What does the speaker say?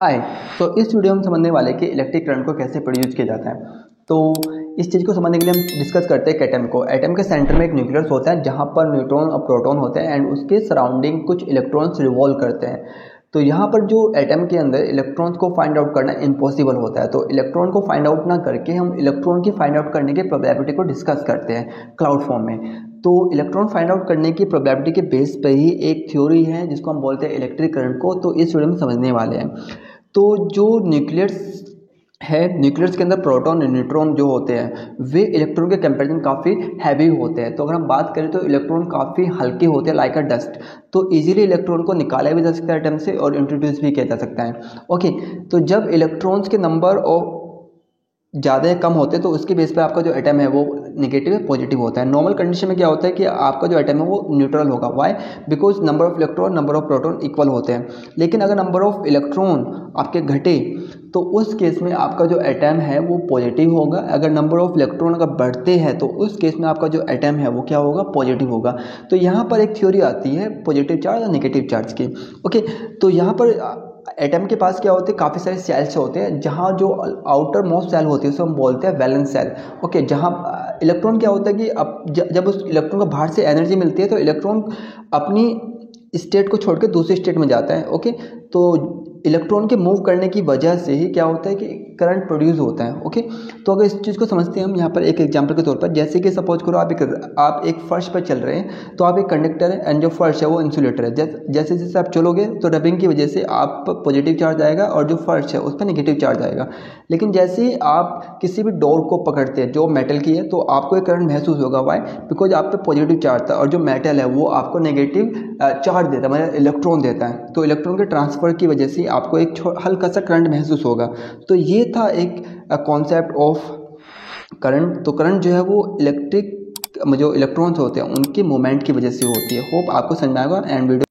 हाय। तो इस वीडियो में समझने वाले कि इलेक्ट्रिक करंट को कैसे प्रोड्यूस किया जाता है। तो इस चीज़ को समझने के लिए हम डिस्कस करते हैं एटम को। एटम के सेंटर में एक न्यूक्लियस होता है जहाँ पर न्यूट्रॉन और प्रोटॉन होते हैं एंड उसके सराउंडिंग कुछ इलेक्ट्रॉन्स रिवॉल्व करते हैं। तो यहाँ पर जो एटम के अंदर इलेक्ट्रॉन्स को फाइंड आउट करना इम्पॉसिबल होता है। तो इलेक्ट्रॉन को फाइंड आउट ना करके हम इलेक्ट्रॉन की फाइंड आउट करने की प्रोबेबिलिटी को डिस्कस करते हैं क्लाउड फॉर्म में। तो इलेक्ट्रॉन फाइंड आउट करने की प्रोबेबिलिटी के बेस पे ही एक थ्योरी है जिसको हम बोलते हैं इलेक्ट्रिक करंट को। तो इस वीडियो में समझने वाले हैं। तो जो न्यूक्लियस है, न्यूक्लियस के अंदर प्रोटॉन और न्यूट्रॉन जो होते हैं वे इलेक्ट्रॉन के कंपैरिजन काफ़ी हैवी होते हैं। तो अगर हम बात करें तो इलेक्ट्रॉन काफ़ी हल्के होते हैं लाइक अ डस्ट। तो इजीली इलेक्ट्रॉन को निकाला भी जा सकता है एटम से और इंट्रोड्यूस भी किया जा सकता है। ओके, तो जब इलेक्ट्रॉन्स के नंबर और ज़्यादा या कम होते हैं तो उसके बेस पे आपका जो एटम है वो नेगेटिव या पॉजिटिव होता है। नॉर्मल कंडीशन में क्या होता है कि आपका जो एटम है वो न्यूट्रल होगा। Why? Because number of electron number of proton equal होते हैं। लेकिन अगर नंबर ऑफ इलेक्ट्रॉन आपके घटे तो उस केस में आपका जो एटम है वो पॉजिटिव होगा। अगर नंबर ऑफ इलेक्ट्रॉन अगर बढ़ते हैं तो उस केस में आपका जो एटम है वो क्या होगा? पॉजिटिव होगा। तो यहाँ पर एक थ्योरी आती है पॉजिटिव चार्ज और नेगेटिव चार्ज की। ओके, तो यहाँ पर एटम के पास क्या होते हैं? काफ़ी सारे सेल्स होते हैं जहाँ जो आउटर मोस्ट सेल होती है उसे हम बोलते हैं वैलेंस सेल। ओके, जहाँ इलेक्ट्रॉन क्या होता है कि अब जब उस इलेक्ट्रॉन को बाहर से एनर्जी मिलती है तो इलेक्ट्रॉन अपनी स्टेट को छोड़ के दूसरी स्टेट में जाता है। ओके, तो इलेक्ट्रॉन के मूव करने की वजह से ही क्या होता है कि करंट प्रोड्यूस होता है। ओके, तो अगर इस चीज़ को समझते हैं हम यहाँ पर एक एग्जांपल के तौर पर, जैसे कि सपोज करो आप एक फर्श पर चल रहे हैं। तो आप एक कंडक्टर है एंड जो फर्श है वो इंसुलेटर है। जैसे जैसे आप चलोगे तो रबिंग की वजह से आप पॉजिटिव चार्ज आएगा और जो फर्श है उस पर नेगेटिव चार्ज आएगा। लेकिन जैसे ही आप किसी भी डोर को पकड़ते हैं जो मेटल की है तो आपको एक करंट महसूस होगा। वाई? बिकॉज आप पे पॉजिटिव चार्ज था और जो मेटल है वो आपको नेगेटिव चार्ज देता है, मतलब इलेक्ट्रॉन देता है। तो इलेक्ट्रॉन के ट्रांसफर की वजह से आपको एक हल्का सा करंट महसूस होगा। तो ये था एक कॉन्सेप्ट ऑफ करंट। तो करंट जो है वो इलेक्ट्रिक जो इलेक्ट्रॉन्स होते हैं उनके मूवमेंट की वजह से होती है। होप आपको समझ में आएगा एंड वीडियो